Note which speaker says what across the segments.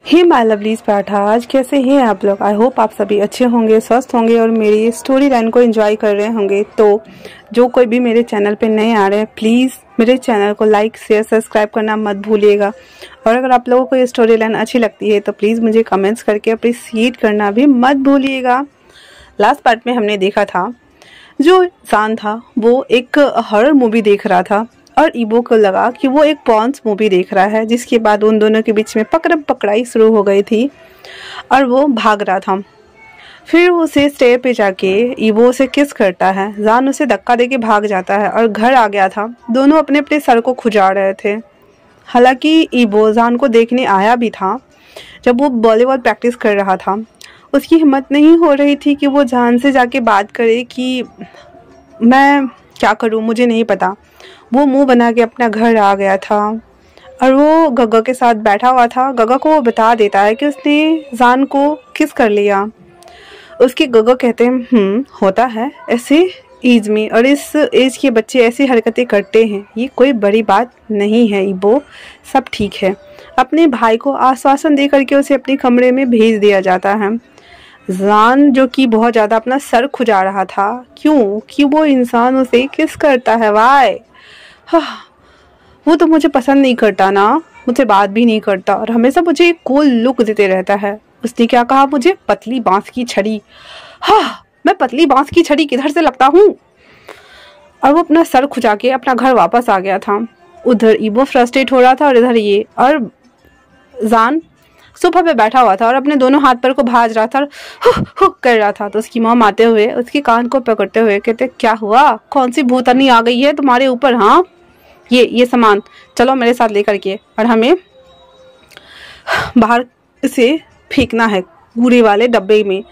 Speaker 1: Hey my lovelies paratha, आज कैसे हैं आप लोग। आई होप आप सभी अच्छे होंगे, स्वस्थ होंगे और मेरी स्टोरी लाइन को एंजॉय कर रहे होंगे। तो जो कोई भी मेरे चैनल पे नए आ रहे हैं, प्लीज़ मेरे चैनल को लाइक शेयर सब्सक्राइब करना मत भूलिएगा। और अगर आप लोगों को ये स्टोरी लाइन अच्छी लगती है तो प्लीज़ मुझे कमेंट्स करके अप्रिशिएट करना भी मत भूलिएगा। लास्ट पार्ट में हमने देखा था जो इंसान था वो एक हॉरर मूवी देख रहा था और ईबो को लगा कि वो एक पॉन्स मूवी देख रहा है, जिसके बाद उन दोनों के बीच में पकड़म पकड़ाई शुरू हो गई थी और वो भाग रहा था। फिर उसे स्टेयर पे जाके ईबो उसे किस करता है, जान उसे धक्का देके भाग जाता है और घर आ गया था। दोनों अपने अपने सर को खुजाड़ रहे थे। हालांकि ईबो जान को देखने आया भी था जब वो वॉलीबॉल प्रैक्टिस कर रहा था। उसकी हिम्मत नहीं हो रही थी कि वो जान से जाके बात करे कि मैं क्या करूं, मुझे नहीं पता। वो मुंह बना के अपना घर आ गया था और वो गग्गा के साथ बैठा हुआ था। गग्गा को वो बता देता है कि उसने जान को किस कर लिया। उसके गग्गा कहते हैं होता है ऐसे एज में, और इस एज के बच्चे ऐसी हरकतें करते हैं, ये कोई बड़ी बात नहीं है ईबो, सब ठीक है। अपने भाई को आश्वासन दे करके उसे अपने कमरे में भेज दिया जाता है। जान जो कि बहुत ज़्यादा अपना सर खुजा रहा था, क्यों कि वो इंसान उसे किस करता है। वाई वो तो मुझे पसंद नहीं करता ना, मुझसे बात भी नहीं करता और हमेशा मुझे एक कूल लुक देते रहता है। उसने क्या कहा, मुझे पतली बांस की छड़ी। मैं पतली बांस की छड़ी किधर से लगता हूँ। और वो अपना सर खुजा के अपना घर वापस आ गया था। उधर ईबो फ्रस्ट्रेट हो रहा था और इधर ये, और जान सोफा पे बैठा हुआ था और अपने दोनों हाथ पर को भाज रहा था और हुक कर रहा था। तो उसकी मॉम आते हुए उसके कान को पकड़ते हुए कहते, क्या हुआ, कौन सी भूतनी आ गई है तुम्हारे ऊपर। हाँ, ये सामान चलो मेरे साथ लेकर के, और हमें बाहर से फेंकना है कूड़े वाले डब्बे में।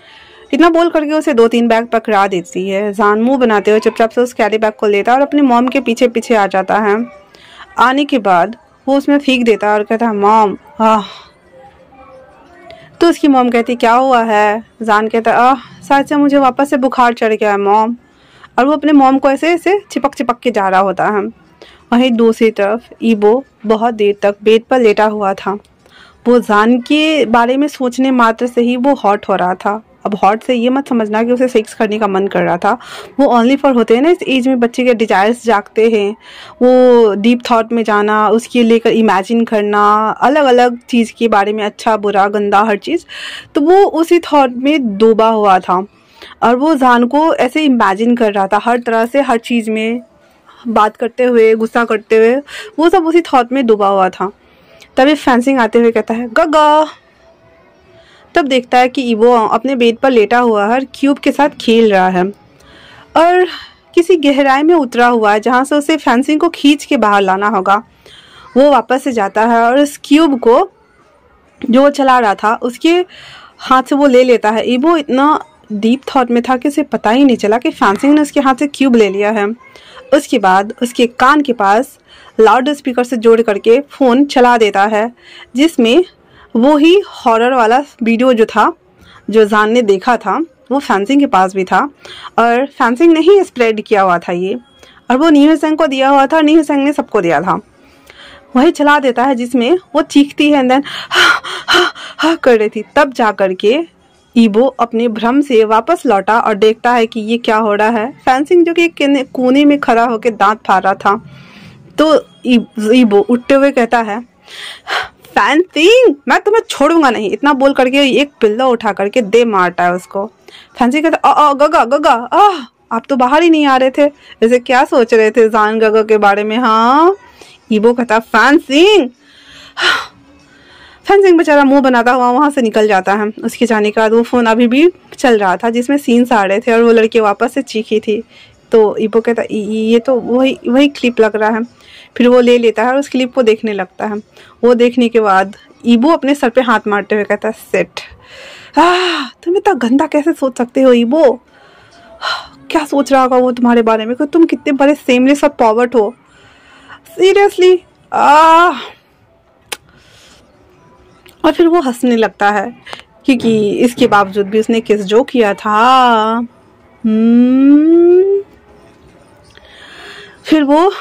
Speaker 1: इतना बोल करके उसे 2-3 बैग पकड़ा देती है। जान मुंह बनाते हुए चुपचाप से उस कैरी बैग को लेता है और अपनी मॉम के पीछे पीछे आ जाता है। आने के बाद वो उसमें फेंक देता है और कहता है, मॉम तो उसकी मॉम कहती, क्या हुआ है। जान कहता, शायद से मुझे वापस से बुखार चढ़ गया है मॉम। और वो अपने मॉम को ऐसे ऐसे चिपक चिपक के जा रहा होता है। वहीं दूसरी तरफ ईबो बहुत देर तक बेड पर लेटा हुआ था। वो जान के बारे में सोचने मात्र से ही वो हॉट हो रहा था। अब हॉट से ये मत समझना कि उसे सेक्स करने का मन कर रहा था। वो ओनली फॉर होते हैं ना, इस एज में बच्चे के डिजायर्स जागते हैं। वो डीप थॉट में जाना, उसके लेकर इमेजिन करना, अलग अलग चीज़ के बारे में, अच्छा बुरा गंदा हर चीज़। तो वो उसी थॉट में डूबा हुआ था और वो जान को ऐसे इमेजिन कर रहा था हर तरह से, हर चीज़ में बात करते हुए, गुस्सा करते हुए, वो सब उसी थॉट में डूबा हुआ था। तभी फैंसिंग आते हुए कहता है, गग्गा। तब देखता है कि ईबो अपने बेड पर लेटा हुआ है, क्यूब के साथ खेल रहा है और किसी गहराई में उतरा हुआ है जहाँ से उसे फैंसिंग को खींच के बाहर लाना होगा। वो वापस से जाता है और उस क्यूब को जो चला रहा था उसके हाथ से वो ले लेता है। ईबो इतना डीप थॉट में था कि उसे पता ही नहीं चला कि फैंसिंग ने उसके हाथ से क्यूब ले लिया है। उसके बाद उसके कान के पास लाउड स्पीकर से जोड़ करके फ़ोन चला देता है, जिसमें वो ही हॉरर वाला वीडियो जो था, जो जान ने देखा था, वो फैंसिंग के पास भी था और फैंसिंग ने ही स्प्रेड किया हुआ था ये, और वो नीहू सेंग को दिया हुआ था, नीहू सेंग ने सबको दिया था। वही चला देता है जिसमें वो चीखती है एंड देन हा कर रही थी। तब जा करके ईबो अपने भ्रम से वापस लौटा और देखता है कि ये क्या हो रहा है। फैंसिंग जो कि कोने में खड़ा होकर दांत फाड़ रहा था। तो ईबो उठते हुए कहता है, फैंसिंग मैं तुम्हें छोड़ूंगा नहीं। इतना बोल करके एक पिल्ला उठा करके दे मारता है उसको। फैंसिंग कहता, गगा गगा आप तो बाहर ही नहीं आ रहे थे, ऐसे क्या सोच रहे थे जान गगा के बारे में। हाँ, ईबो कहता, फैंसिंग बेचारा मुंह बनाता हुआ वहां से निकल जाता है। उसके जाने के बाद वो फोन अभी भी चल रहा था जिसमें सीन्स आ रहे थे और वो लड़की वापस से चीखी थी। तो ईबो कहता, ये तो वही क्लिप लग रहा है। फिर वो ले लेता है और उस क्लिप को देखने लगता है। वो देखने के बाद ईबो अपने सर पे हाथ मारते हुए कहता है, सेट तुम इतना गंदा कैसे सोच सकते हो ईबो। क्या सोच रहा होगा वो तुम्हारे बारे में कि तुम कितने बड़े सेमलेस और पॉवर्ट हो, सीरियसली। और फिर वो हंसने लगता है क्योंकि इसके बावजूद भी उसने किस जो किया था। फिर वो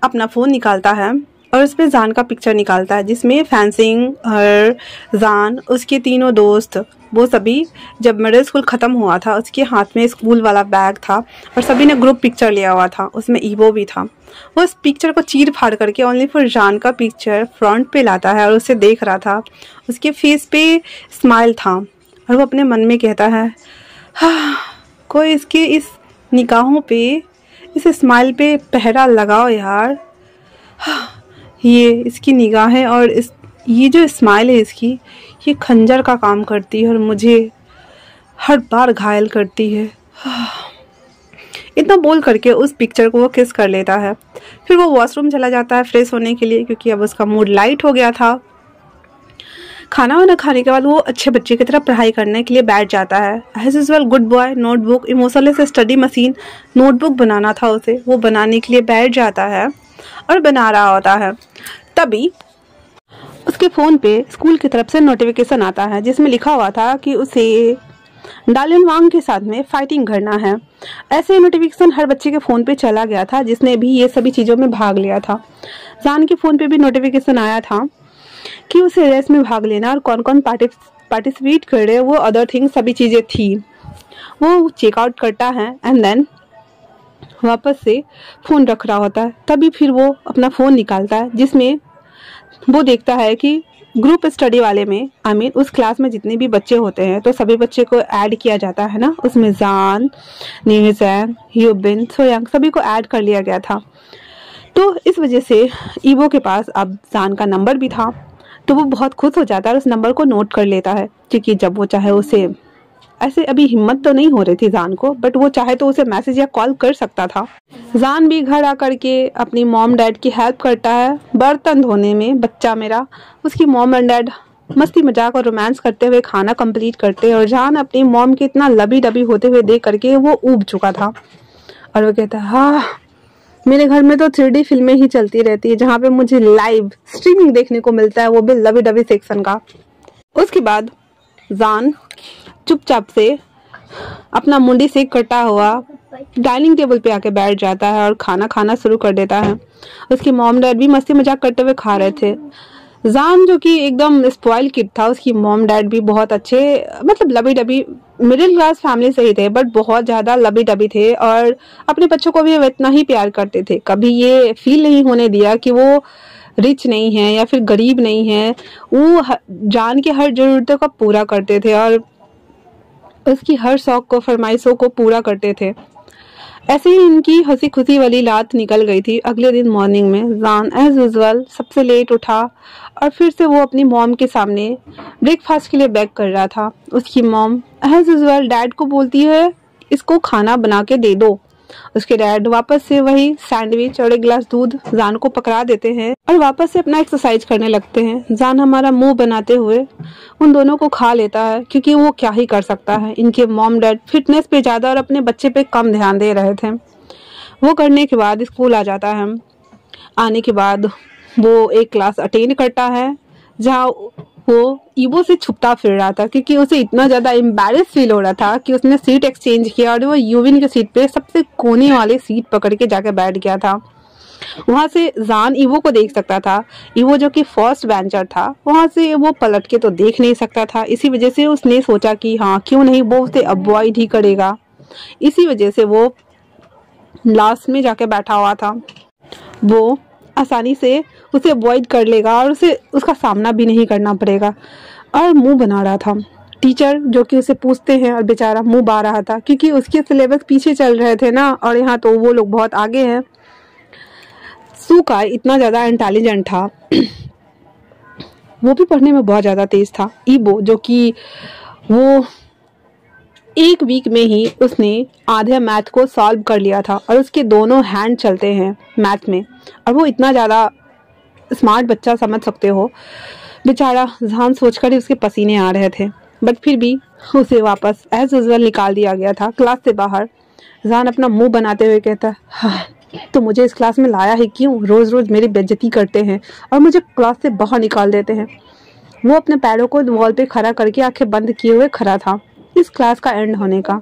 Speaker 1: अपना फ़ोन निकालता है और उस पर जान का पिक्चर निकालता है, जिसमें फैंसिंग और जान, उसके तीनों दोस्त, वो सभी जब मिडिल स्कूल ख़त्म हुआ था उसके हाथ में स्कूल वाला बैग था और सभी ने ग्रुप पिक्चर लिया हुआ था, उसमें ईवो भी था। वो उस पिक्चर को चीर फाड़ करके ओनली फॉर जान का पिक्चर फ्रंट पे लाता है और उसे देख रहा था। उसके फेस पे स्माइल था और वो अपने मन में कहता है, हाँ, कोई इसके इस निगाहों पे, इस स्माइल पे पहरा लगाओ यार। हाँ, ये इसकी निगाहें और ये जो स्माइल है इसकी, ये खंजर का काम करती है और मुझे हर बार घायल करती है। इतना बोल करके उस पिक्चर को वो किस कर लेता है। फिर वो वॉशरूम चला जाता है फ्रेश होने के लिए, क्योंकि अब उसका मूड लाइट हो गया था। खाना वाना खाने के बाद वो अच्छे बच्चे की तरह पढ़ाई करने के लिए बैठ जाता है। As usual good boy, notebook, emotionless study machine, notebook बनाना था उसे, वो बनाने के लिए बैठ जाता है और बना रहा होता है। तभी उसके फ़ोन पे स्कूल की तरफ से नोटिफिकेशन आता है, जिसमें लिखा हुआ था कि उसे डालियन वांग के साथ में फाइटिंग करना है। ऐसे नोटिफिकेशन हर बच्चे के फ़ोन पे चला गया था जिसने भी ये सभी चीज़ों में भाग लिया था। जान के फ़ोन पे भी नोटिफिकेशन आया था कि उसे रेस में भाग लेना और कौन कौन पार्टिसिपेट कर रहे, वो अदर थिंग सभी चीज़ें थी। वो चेकआउट करता है एंड देन वापस से फ़ोन रख रहा होता है। तभी फिर वो अपना फ़ोन निकालता है, जिसमें वो देखता है कि ग्रुप स्टडी वाले में, आई मीन उस क्लास में जितने भी बच्चे होते हैं तो सभी बच्चे को ऐड किया जाता है ना। उसमें जान, न्यूजैन, ह्यूबिन, सोयांग सभी को ऐड कर लिया गया था। तो इस वजह से ईवो के पास अब जान का नंबर भी था, तो वो बहुत खुश हो जाता है और उस नंबर को नोट कर लेता है, क्योंकि जब वो चाहे उसे, ऐसे अभी हिम्मत तो नहीं हो रही थी जान को, बट वो चाहे तो उसे मैसेज या कॉल कर सकता था। जान भी घर आकर के अपनी मॉम डैड की हेल्प करता है बर्तन धोने में। बच्चा मेरा, उसकी मॉम एंड डैड मस्ती मजाक और रोमांस करते हुए खाना कंप्लीट करते हैं और जान अपनी मॉम के इतना लबी डबी होते हुए देख करके वो ऊब चुका था और वो कहता है, हाँ, मेरे घर में तो 3D फिल्में ही चलती रहती है जहाँ पे मुझे लाइव स्ट्रीमिंग देखने को मिलता है, वो भी लबी डबी सेक्शन का। उसके बाद जान चुपचाप से अपना मुंडी से कटा हुआ डाइनिंग टेबल पे आके बैठ जाता है और खाना खाना शुरू कर देता है। उसकी मॉम डैड भी मस्ती मजाक करते हुए खा रहे थे। जान जो कि एकदम स्पॉइल किड था, उसकी मॉम डैड भी बहुत अच्छे, मतलब लबी डबी मिडिल क्लास फैमिली से ही थे, बट बहुत ज़्यादा लबी डबी थे और अपने बच्चों को भी इतना ही प्यार करते थे। कभी ये फील नहीं होने दिया कि वो रिच नहीं है या फिर गरीब नहीं है। वो जान की हर ज़रूरतों को पूरा करते थे और उसकी हर शौक को, फरमाइशों को पूरा करते थे। ऐसे ही इनकी हंसी खुशी वाली रात निकल गई थी। अगले दिन मॉर्निंग में जान एज यूजुअल सबसे लेट उठा और फिर से वो अपनी मॉम के सामने ब्रेकफास्ट के लिए बेग कर रहा था। उसकी मॉम एज यूजुअल डैड को बोलती है, इसको खाना बना के दे दो। उसके डैड वापस से वही सैंडविच और एक गिलास दूध जान को पकड़ा देते हैं और वापस से अपना एक्सरसाइज करने लगते हैं। जान हमारा मुंह बनाते हुए उन दोनों को खा लेता है, क्योंकि वो क्या ही कर सकता है। इनके मॉम डैड फिटनेस पे ज़्यादा और अपने बच्चे पे कम ध्यान दे रहे थे। वो करने के बाद स्कूल आ जाता है। आने के बाद वो एक क्लास अटेंड करता है जहाँ वो ईवो से छुपता फिर रहा था, क्योंकि उसे इतना ज़्यादा एम्बैरेस फील हो रहा था कि उसने सीट एक्सचेंज किया और वो यूविन की सीट पे सबसे कोने वाले सीट पकड़ के जाकर बैठ गया था। वहाँ से जान ईवो को देख सकता था। ईवो जो कि फर्स्ट बेंचर था, वहाँ से वो पलट के तो देख नहीं सकता था। इसी वजह से उसने सोचा कि हाँ, क्यों नहीं, वो उसे अवॉइड ही करेगा। इसी वजह से वो लास्ट में जाके बैठा हुआ था। वो आसानी से उसे अवॉइड कर लेगा और उसे उसका सामना भी नहीं करना पड़ेगा। और मुंह बना रहा था। टीचर जो कि उसे पूछते हैं और बेचारा मुंह बा रहा था, क्योंकि उसके सिलेबस पीछे चल रहे थे ना, और यहाँ तो वो लोग बहुत आगे हैं। सूका इतना ज़्यादा इंटेलिजेंट था, वो भी पढ़ने में बहुत ज़्यादा तेज था। ईबो जो कि वो एक वीक में ही उसने आधे मैथ को सॉल्व कर लिया था और उसके दोनों हैंड चलते हैं मैथ में, और वो इतना ज़्यादा स्मार्ट बच्चा, समझ सकते हो। बेचारा जान सोचकर ही उसके पसीने आ रहे थे, बट फिर भी उसे वापस एज यूजुअल निकाल दिया गया था क्लास से बाहर। जान अपना मुंह बनाते हुए कहता, हाँ, तो मुझे इस क्लास में लाया है क्यों? रोज़ रोज़ मेरी बेइज्जती करते हैं और मुझे क्लास से बाहर निकाल देते हैं। वो अपने पैरों को वॉल पे खड़ा करके आंखें बंद किए हुए खड़ा था इस क्लास का एंड होने का।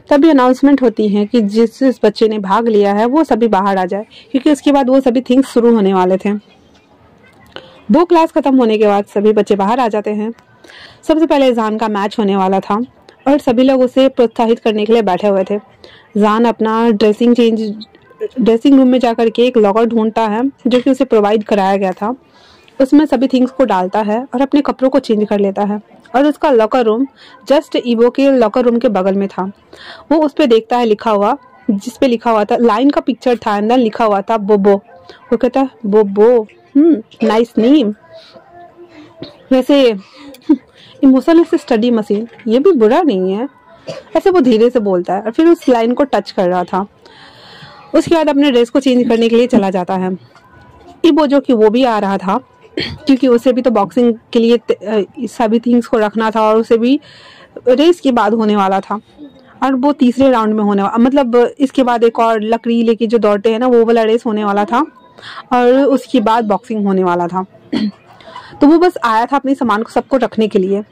Speaker 1: तभी अनाउंसमेंट होती है कि जिस बच्चे ने भाग लिया है वो सभी बाहर आ जाए, क्योंकि उसके बाद वो सभी थिंग्स शुरू होने वाले थे। वो क्लास खत्म होने के बाद सभी बच्चे बाहर आ जाते हैं। सबसे पहले जान का मैच होने वाला था और सभी लोग उसे प्रोत्साहित करने के लिए बैठे हुए थे। जान अपना ड्रेसिंग रूम में जाकर के एक लॉकर ढूंढता है जो कि उसे प्रोवाइड कराया गया था। उसमें सभी थिंग्स को डालता है और अपने कपड़ों को चेंज कर लेता है और उसका लॉकर रूम जस्ट ईवो के लॉकर रूम के बगल में था। वो उस पर देखता है लिखा हुआ, जिस पे लिखा हुआ था, लाइन का पिक्चर था, अंदर लिखा हुआ था बोबो। वो कहता है बोबो, नाइस नेम। वैसे इमोशनल से स्टडी मशीन, ये भी बुरा नहीं है। ऐसे वो धीरे से बोलता है और फिर उस लाइन को टच कर रहा था। उसके बाद अपने ड्रेस को चेंज करने के लिए चला जाता है। ईवो जो कि वो भी आ रहा था क्योंकि उसे भी तो बॉक्सिंग के लिए सभी थिंग्स को रखना था और उसे भी रेस के बाद होने वाला था और वो तीसरे राउंड में होने वाला, मतलब इसके बाद एक और लकड़ी लेके जो दौड़ते हैं ना, वो वाला रेस होने वाला था और उसके बाद बॉक्सिंग होने वाला था। तो वो बस आया था अपने सामान को सबको रखने के लिए।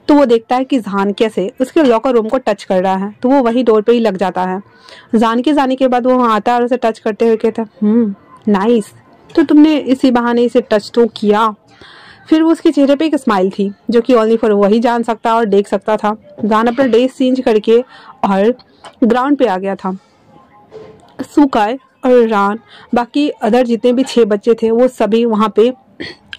Speaker 1: तो वो देखता है कि जान कैसे उसके लॉकर रूम को टच कर रहा है, तो वो वही डोर पे ही लग जाता है। जान के जाने के बाद वो वहाँ आता है और उसे टच करते हुए कहता है नाइस, तो तुमने इसी बहाने इसे टच तो किया। फिर वो उसके चेहरे पे एक स्माइल थी जो कि ओनली फॉर वही जान सकता और देख सकता था। जान अपना ड्रेस चेंज करके और ग्राउंड पे आ गया था। सुकाई और रान, बाकी अदर जितने भी 6 बच्चे थे वो सभी वहाँ पे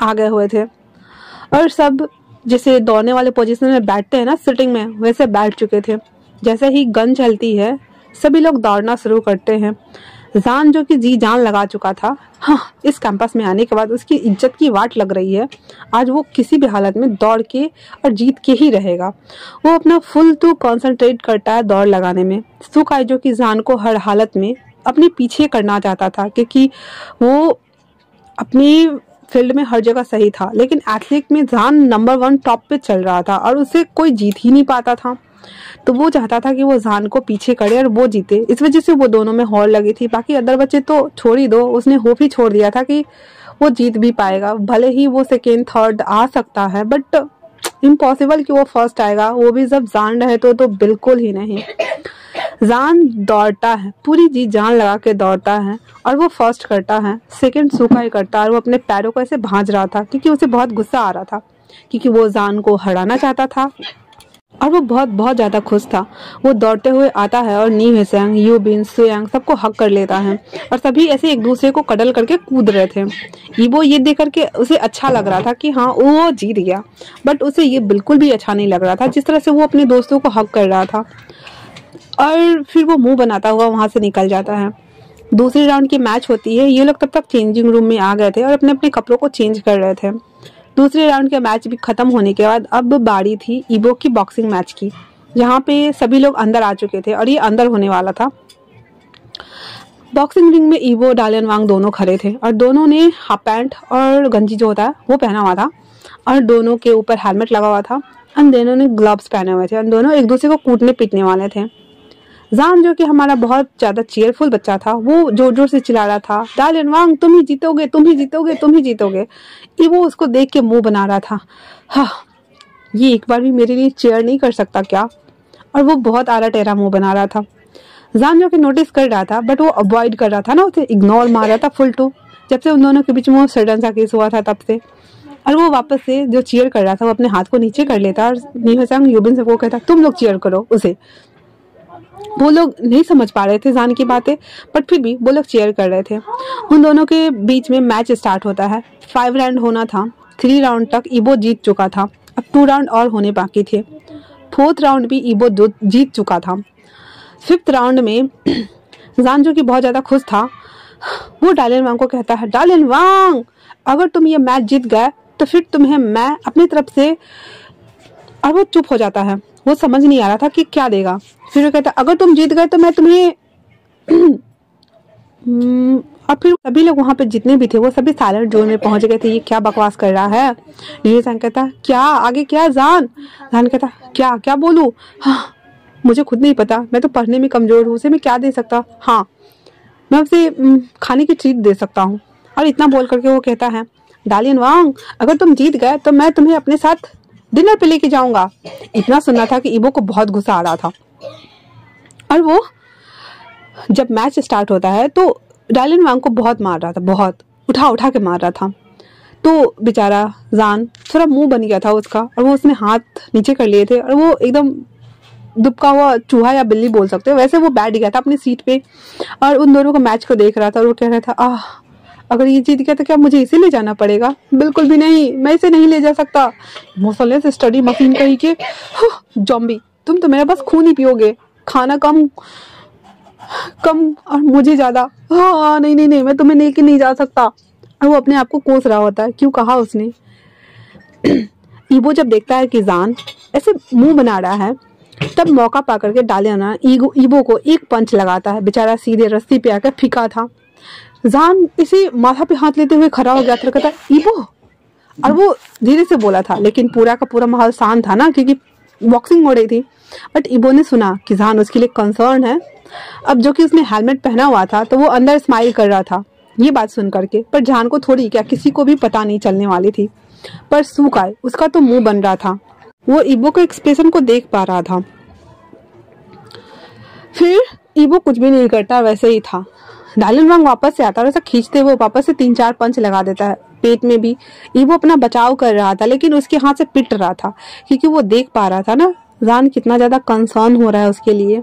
Speaker 1: आ गए हुए थे और सब जैसे दौड़ने वाले पोजीशन में बैठते हैं ना सिटिंग में, वैसे बैठ चुके थे। जैसे ही गन चलती है सभी लोग दौड़ना शुरू करते हैं। जान जो कि जी जान लगा चुका था, हाँ, इस कैंपस में आने के बाद उसकी इज्जत की वाट लग रही है। आज वो किसी भी हालत में दौड़ के और जीत के ही रहेगा। वो अपना फुल टू कंसंट्रेट करता है दौड़ लगाने में। सुकाई जो कि जान को हर हालत में अपने पीछे करना चाहता था क्योंकि वो अपनी फील्ड में हर जगह सही था, लेकिन एथलेटिक में जान नंबर 1 टॉप पे चल रहा था और उससे कोई जीत ही नहीं पाता था। तो वो चाहता था कि वो जान को पीछे करे और वो जीते। इस वजह से वो दोनों में हॉर लगी थी। बाकी अदर बच्चे तो छोड़ ही दो, उसने होप ही छोड़ दिया था कि वो जीत भी पाएगा। भले ही वो सेकेंड थर्ड आ सकता है बट इम्पॉसिबल कि वो फर्स्ट आएगा, वो भी जब जान रहे तो बिल्कुल ही नहीं। जान दौड़ता है, पूरी जी जान लगा के दौड़ता है और वो फर्स्ट करता है। सेकंड सुकाई करता है और वो अपने पैरों को ऐसे भांज रहा था क्योंकि उसे बहुत गुस्सा आ रहा था क्योंकि वो जान को हराना चाहता था और वो बहुत ज़्यादा खुश था। वो दौड़ते हुए आता है और नी हेसेंग, यूबिन, सुयांग सबको हक कर लेता है और सभी ऐसे एक दूसरे को कडल करके कूद रहे थे। ईवो ये देख करके उसे अच्छा लग रहा था कि हाँ वो जीत गया, बट उसे ये बिल्कुल भी अच्छा नहीं लग रहा था जिस तरह से वो अपने दोस्तों को हक कर रहा था। और फिर वो मुंह बनाता हुआ वहां से निकल जाता है। दूसरी राउंड की मैच होती है। ये लोग तब तक चेंजिंग रूम में आ गए थे और अपने अपने कपड़ों को चेंज कर रहे थे। दूसरे राउंड के मैच भी खत्म होने के बाद अब बारी थी ईवो की बॉक्सिंग मैच की, जहाँ पे सभी लोग अंदर आ चुके थे और ये अंदर होने वाला था। बॉक्सिंग रिंग में ईवो, डालियन वांग दोनों खड़े थे और दोनों ने हाफ पैंट और गंजी जो होता है वो पहना हुआ था और दोनों के ऊपर हेलमेट लगा हुआ था और दोनों ने ग्लव्स पहने हुए थे और दोनों एक दूसरे को कूटने पीटने वाले थे। जान जो कि हमारा बहुत ज्यादा चेयरफुल बच्चा था, वो जोर जोर से चिल्ला रहा था, डालियन वांग तुम ही जीतोगे, तुम ही जीतोगे, तुम ही जीतोगे। वो उसको देख के मुंह बना रहा था, हाँ ये एक बार भी मेरे लिए चेयर नहीं कर सकता क्या? और वो बहुत आरा टेरा मुंह बना रहा था। जान जो कि नोटिस कर रहा था बट वो अवॉइड कर रहा था ना, उसे इग्नोर मार रहा था फुल टू। जब से उन दोनों के बीच में सडन सा केस हुआ था तब से। और वो वापस से जो चीयर कर रहा था वो अपने हाथ को नीचे कर लेता और नीहसांग यूबिन से वो कहता तुम लोग चीयर करो उसे। वो लोग नहीं समझ पा रहे थे जान की बातें, बट फिर भी वो लोग चीयर कर रहे थे। उन दोनों के बीच में मैच स्टार्ट होता है। 5 राउंड होना था। 3 राउंड तक ईवो जीत चुका था, अब 2 राउंड और होने बाकी थे। 4th राउंड भी ईवो जीत चुका था। 5th राउंड में जान जो कि बहुत ज्यादा खुश था, वो डालियन वांग को कहता है, डालियन वांग अगर तुम ये मैच जीत गए तो फिर तुम्हें मैं अपनी तरफ से। और वो चुप हो जाता है, वो समझ नहीं आ रहा था कि क्या देगा। फिर वो कहता अगर तुम जीत गए तो मैं तुम्हें और फिर सभी लोग वहां पे जितने भी थे वो सभी साइलेंट जोन में पहुंच गए थे। ये क्या बकवास कर रहा है? नीहसांग कहता क्या आगे क्या? जान कहता क्या क्या बोलूं? हाँ मुझे खुद नहीं पता, मैं तो पढ़ने में कमजोर हूँ, उसे मैं क्या दे सकता? हाँ मैं उसे खाने की ट्रीट दे सकता हूँ। और इतना बोल करके वो कहता है, डालियन वांग अगर तुम जीत गए तो मैं तुम्हें अपने साथ डिनर पे लेके जाऊंगा। इतना सुनना था कि ईवो को बहुत गुस्सा आ रहा था। और वो जब मैच स्टार्ट होता है तो डालियन वांग को बहुत मार रहा था, बहुत उठा उठा के मार रहा था। तो बेचारा जान थोड़ा मुंह बन गया था उसका, और वो उसने हाथ नीचे कर लिए थे और वो एकदम दुबका हुआ चूहा या बिल्ली बोल सकते हो वैसे वो बैठ गया था अपनी सीट पे और उन दोनों को मैच को देख रहा था। और वो कह रहा था, आह अगर ये जीत गया तो क्या मुझे इसे ले जाना पड़ेगा? बिल्कुल भी नहीं, मैं इसे नहीं ले जा सकता। मोसलेस स्टडी मशीन कही के जॉम्बी, तुम तो मेरे बस खून ही पियोगे, खाना कम कम और मुझे ज्यादा। हाँ नहीं नहीं नहीं, मैं तुम्हें लेके नहीं जा सकता। और वो अपने आप को कोस रहा होता है, क्यों कहा उसने। ईबो जब देखता है कि जान ऐसे मुंह बना रहा है, तब मौका पा करके डालियाना ईबो को एक पंच लगाता है। बेचारा सीधे रस्सी पे आकर फीका था। जान इसे माथा पे हाथ लेते हुए खड़ा हो गया था, कहता ईबो, और वो धीरे से बोला था लेकिन पूरा का पूरा माहौल शांत था ना, क्योंकि बॉक्सिंग हो रही थी। बट ईबो ने सुना कि जान उसके लिए कंसर्न है। अब जो कि उसने हेलमेट पहना हुआ था तो वो अंदर स्माइल कर रहा था ये बात सुन करके, पर जान को थोड़ी क्या किसी को भी पता नहीं चलने वाली थी। पर सुकाई उसका तो मुंह बन रहा था, वो ईबो के एक्सप्रेशन को देख पा रहा था। फिर ईबो कुछ भी नहीं करता, वैसे ही था। डालिनवांग वापस से आता और ऐसा खींचते हुए वापस से 3-4 पंच लगा देता है पेट में भी। ईबो अपना बचाव कर रहा था लेकिन उसके हाथ से पिट रहा था, क्योंकि वो देख पा रहा था ना जान कितना ज्यादा कंसर्न हो रहा है उसके लिए।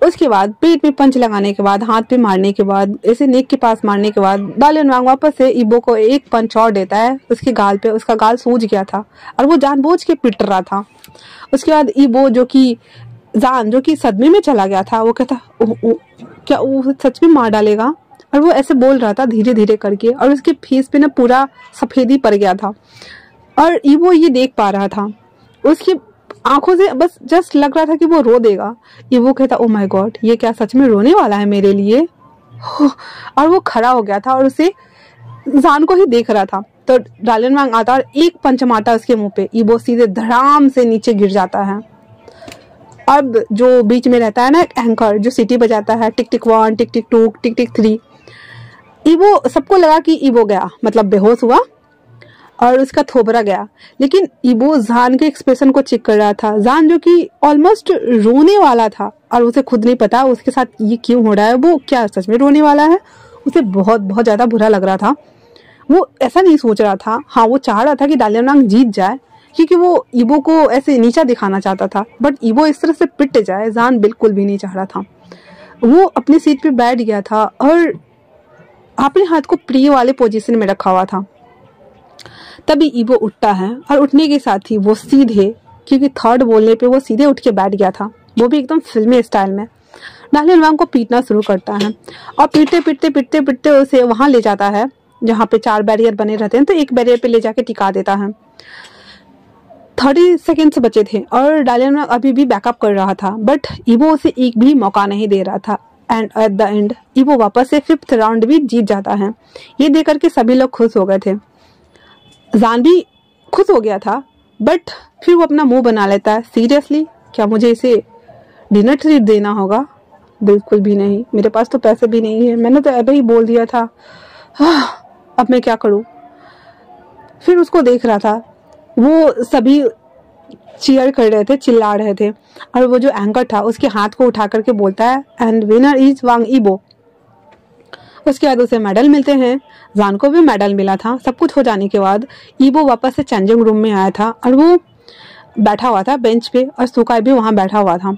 Speaker 1: उसके बाद पेट में पंच लगाने के बाद, हाथ पे मारने के बाद, ऐसे नेक के पास मारने के बाद, डालिनवांग वापस से ईबो को एक पंच और देता है उसके गाल पे। उसका गाल सूज गया था और वो जानबूझ के पिट रहा था। उसके बाद ईबो जो कि सदमे में चला गया था, वो कहता क्या वो सच में मार डालेगा? और वो ऐसे बोल रहा था धीरे धीरे करके, और उसके फेस पे ना पूरा सफेदी पड़ गया था और ईबो ये देख पा रहा था। उसकी आंखों से बस जस्ट लग रहा था कि वो रो देगा। ईबो कहता ओ माय गॉड, ये क्या सच में रोने वाला है मेरे लिए? और वो खड़ा हो गया था और उसे जान को ही देख रहा था। तो डालिनवांग आता और एक पंच मारता उसके मुंह पे। ईबो सीधे धड़ाम से नीचे गिर जाता है। अब जो बीच में रहता है ना एक एंकर जो सीटी बजाता है, टिक टिक 1, टिक टिक 2, टिक टिक 3। ईबो, सबको लगा कि ईबो गया, मतलब बेहोश हुआ और उसका थोबरा गया। लेकिन ईबो जान के एक्सप्रेशन को चेक कर रहा था। जान जो कि ऑलमोस्ट रोने वाला था और उसे खुद नहीं पता उसके साथ ये क्यों हो रहा है, वो क्या सच में रोने वाला है। उसे बहुत बहुत ज्यादा बुरा लग रहा था। वो ऐसा नहीं सोच रहा था, हाँ वो चाह रहा था कि डालिनवांग जीत जाए, क्योंकि वो ईबो को ऐसे नीचा दिखाना चाहता था। बट ईबो इस तरह से पिट जाए जान बिल्कुल भी नहीं चाह रहा था। वो अपनी सीट पे बैठ गया था और अपने हाथ को प्री वाले पोजीशन में रखा हुआ था। तभी ईबो उठता है और उठने के साथ ही वो सीधे, क्योंकि थर्ड बोलने पे वो सीधे उठ के बैठ गया था, वो भी एकदम फिल्मी स्टाइल में। डालिनवांग को पीटना शुरू करता है और पीटते पीटते पीटते पीटते उसे वहां ले जाता है जहाँ पे 4 बैरियर बने रहते हैं। तो एक बैरियर पे ले जाके टिका देता है। 30 सेकेंड्स बचे थे और डालिनवांग अभी भी बैकअप कर रहा था, बट ईबो उसे एक भी मौका नहीं दे रहा था। एंड एट द एंड ईबो वापस से 5th राउंड भी जीत जाता है। ये देख करके सभी लोग खुश हो गए थे। जान भी खुश हो गया था, बट फिर वो अपना मुंह बना लेता है, सीरियसली क्या मुझे इसे डिनर ट्रीट देना होगा? बिल्कुल भी नहीं, मेरे पास तो पैसे भी नहीं है, मैंने तो अभी ही बोल दिया था। अब मैं क्या करूं? फिर उसको देख रहा था, वो सभी चीयर कर रहे थे, चिल्ला रहे थे, और वो जो एंकर था उसके हाथ को उठा करके बोलता है एंड विनर इज वांग ईबो। उसके बाद उसे मेडल मिलते हैं। जान को भी मेडल मिला था। सब कुछ हो जाने के बाद ईबो वापस से चेंजिंग रूम में आया था और वो बैठा हुआ था बेंच पे और सुकाई भी वहां बैठा हुआ था।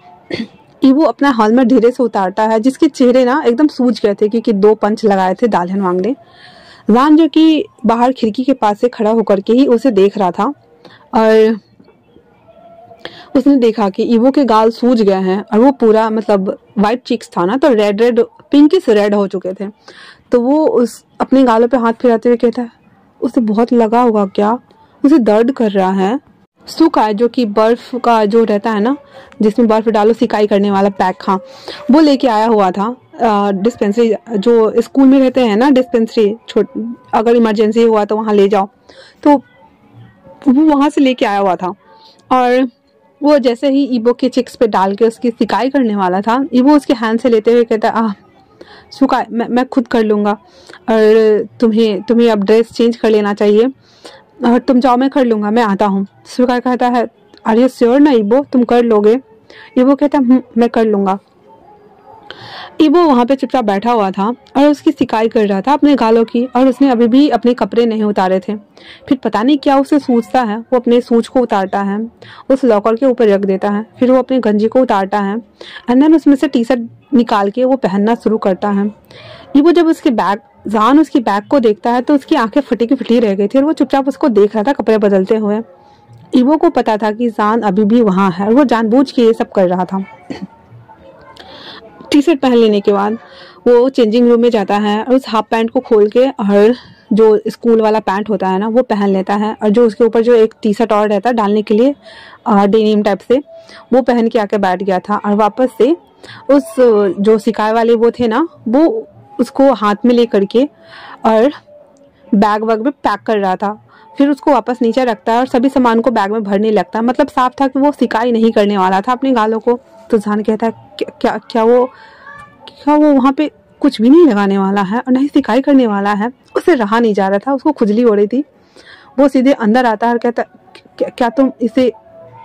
Speaker 1: ईबो अपना हेलमेट धीरे से उतारता है, जिसके चेहरे ना एकदम सूज गए थे क्योंकि 2 पंच लगाए थे डालिनवांग ने। जान जो कि बाहर खिड़की के पास से खड़ा होकर के ही उसे देख रहा था और उसने देखा कि ईबो के गाल सूज गए हैं और वो पूरा मतलब वाइट चिक्स था ना, तो रेड पिंकिश रेड हो चुके थे। तो वो उस अपने गालों पे हाथ फिराते हुए कहता है उसे बहुत लगा होगा क्या, उसे दर्द कर रहा है। सूखा जो कि बर्फ का जो रहता है ना, जिसमें बर्फ डालो सिकाई करने वाला पैक, हाँ वो लेके आया हुआ था। डिस्पेंसरी जो स्कूल में रहते हैं ना, डिस्पेंसरी, अगर इमरजेंसी हुआ तो वहाँ ले जाओ, तो वो वहाँ से लेके आया हुआ था। और वो जैसे ही ईबो के चिक्स पे डाल के उसकी सिकाई करने वाला था, ईबो उसके हैंड से लेते हुए कहता सुकाई मैं खुद कर लूँगा, और तुम्हें अब ड्रेस चेंज कर लेना चाहिए और तुम जाओ, मैं कर लूँगा, मैं आता हूँ। सुकाई कहता है आर यू श्योर ना ईबो, तुम कर लोगे? ईबो कहता है मैं कर लूँगा। ईबो वहाँ पे चुपचाप बैठा हुआ था और उसकी सिकाई कर रहा था अपने गालों की, और उसने अभी भी अपने कपड़े नहीं उतारे थे। फिर पता नहीं क्या उसे सूझता है, वो अपने सूझ को उतारता है, उस लॉकर के ऊपर रख देता है। फिर वो अपने गंजी को उतारता है एंड देन उसमें से टी शर्ट निकाल के वो पहनना शुरू करता है। ईबो जब उसके बैग जान उसकी बैग को देखता है तो उसकी आंखें फटी की फटी रह गई थी और वो चुपचाप उसको देख रहा था कपड़े बदलते हुए। ईबो को पता था कि जान अभी भी वहाँ है और वो जानबूझ के ये सब कर रहा था। टी शर्ट पहन लेने के बाद वो चेंजिंग रूम में जाता है और उस हाफ पैंट को खोल के और जो स्कूल वाला पैंट होता है ना वो पहन लेता है, और जो उसके ऊपर जो एक टी शर्ट और रहता है डालने के लिए डेनिम टाइप से, वो पहन के आके बैठ गया था। और वापस से उस जो सिकाई वाले वो थे ना, वो उसको हाथ में ले करके और बैग वैग में पैक कर रहा था। फिर उसको वापस नीचे रखता है और सभी सामान को बैग में भरने लगता है। मतलब साफ था कि वो सिकाई नहीं करने वाला था अपने गालों को। तो जान कहता है क्या वो वहाँ पे कुछ भी नहीं लगाने वाला है और नहीं सिकाई करने वाला है। उसे रहा नहीं जा रहा था, उसको खुजली हो रही थी। वो सीधे अंदर आता है और कहता क्या तुम इसे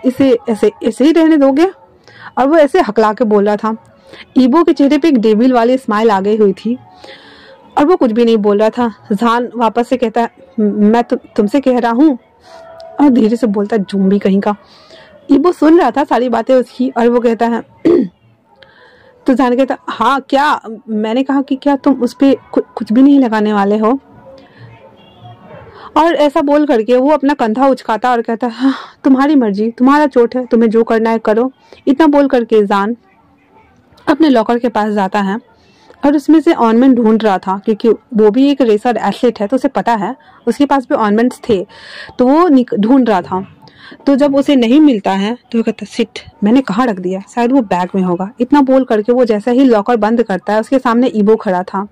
Speaker 1: ऐसे ही रहने दोगे? और वो ऐसे हकला के बोल रहा था। ईबो के चेहरे पे एक डेविल वाली स्माइल आ गई हुई थी और वो कुछ भी नहीं बोल रहा था। जान वापस से कहता है मैं तुमसे कह रहा हूँ, और धीरे से बोलता है जुम्बी कहीं का। ईबो सुन रहा था सारी बातें उसकी और वो कहता है तो जान कहता हाँ क्या, मैंने कहा कि क्या तुम उस पर कुछ भी नहीं लगाने वाले हो? और ऐसा बोल करके वो अपना कंधा उचकाता और कहता हाँ तुम्हारी मर्जी, तुम्हारा चोट है, तुम्हें जो करना है करो। इतना बोल करके जान अपने लॉकर के पास जाता है और उसमें से ऑर्नामेंट ढूंढ रहा था, क्योंकि वो भी एक रेसर एथलीट है तो उसे पता है उसके पास भी ऑर्नामेंट्स थे, तो वो ढूंढ रहा था। तो जब उसे नहीं मिलता है तो वो कहता सिट, मैंने कहाँ रख दिया, शायद वो बैग में होगा। इतना बोल करके वो जैसा ही लॉकर बंद करता है उसके सामने ईबो खड़ा था।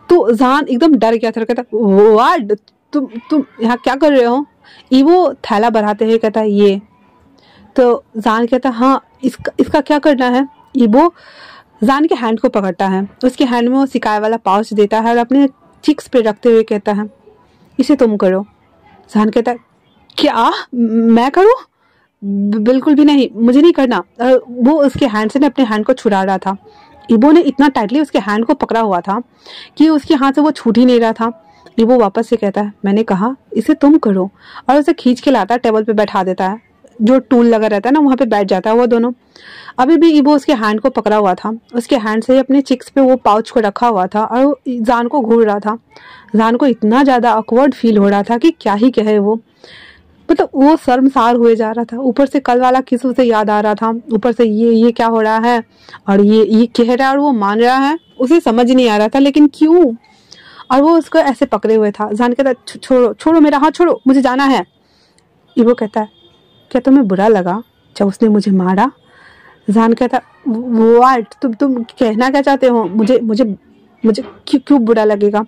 Speaker 1: तो जान एकदम डर गया था, कहता व्हाट, तुम यहाँ क्या कर रहे हो? ईबो थैला बढ़ाते हुए कहता ये। तो जान कहता हाँ इसका क्या करना है? ईबो जान के हैंड को पकड़ता है, उसके हैंड में वो सिकाई वाला पाउच देता है और अपने चिक्स पे रखते हुए कहता है इसे तुम करो। जान कहता है क्या मैं करूं? बिल्कुल भी नहीं, मुझे नहीं करना। वो उसके हैंड से अपने हैंड को छुड़ा रहा था। ईबो ने इतना टाइटली उसके हैंड को पकड़ा हुआ था कि उसके हाथ से वो छूट ही नहीं रहा था। ईबो वापस से कहता है मैंने कहा इसे तुम करो, और उसे खींच के लाता है, टेबल पे बैठा देता है, जो टूल लगा रहता है ना वहाँ पे बैठ जाता है वो दोनों। अभी भी ईबो उसके हैंड को पकड़ा हुआ था, उसके हैंड से अपने चिक्स पे वो पाउच को रखा हुआ था और जान को घूर रहा था। जान को इतना ज्यादा ऑकवर्ड फील हो रहा था कि क्या ही कहे वो, मतलब वो शर्मसार हुए जा रहा था। ऊपर से कल वाला किस उसे याद आ रहा था, ऊपर से ये क्या हो रहा है, और ये कह रहा है और वो मान रहा है, उसे समझ नहीं आ रहा था लेकिन क्यों। और वो उसको ऐसे पकड़े हुए था। जान कहता छोड़ो मेरा हाथ, छोड़ो, मुझे जाना है। ईबो कहता है क्या तुम्हें बुरा लगा जब उसने मुझे मारा? जान कहता व्हाट, तुम कहना क्या चाहते हो? मुझे क्यों बुरा लगेगा?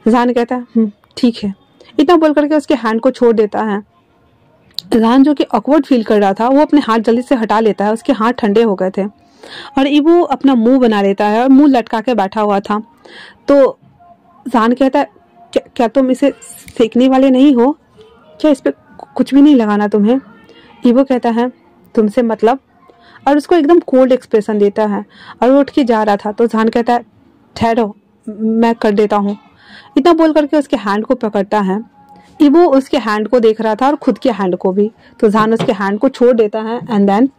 Speaker 1: जान कहता है ठीक है। इतना बोल करके उसके हैंड को छोड़ देता है। जान जो कि ऑकवर्ड फील कर रहा था वो अपने हाथ जल्दी से हटा लेता है, उसके हाथ ठंडे हो गए थे और ईबो अपना मुंह बना लेता है और मुंह लटका के बैठा हुआ था। तो जान कहता है क्या तुम इसे सेकने वाले नहीं हो? क्या इस पे कुछ भी नहीं लगाना तुम्हें? ईबो कहता है तुमसे मतलब, और उसको एकदम कोल्ड एक्सप्रेशन देता है और वो उठ के जा रहा था। तो जान कहता है ठहरो मैं कर देता हूँ। इतना बोल करके उसके हैंड को पकड़ता है। ईबो उसके हैंड को देख रहा था और खुद के हैंड को भी। तो जान उसके हैंड को छोड़ देता है एंड देन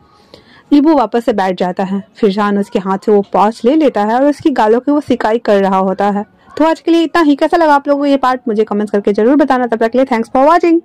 Speaker 1: ईबो वापस से बैठ जाता है। फिर जान उसके हाथ से वो पाउच ले लेता है और उसकी गालों की वो सिकाई कर रहा होता है। तो आज के लिए इतना ही। कैसा लगा आप लोगों को ये पार्ट मुझे कमेंट्स करके जरूर बताना। तब तक के लिए थैंक्स फॉर वॉचिंग।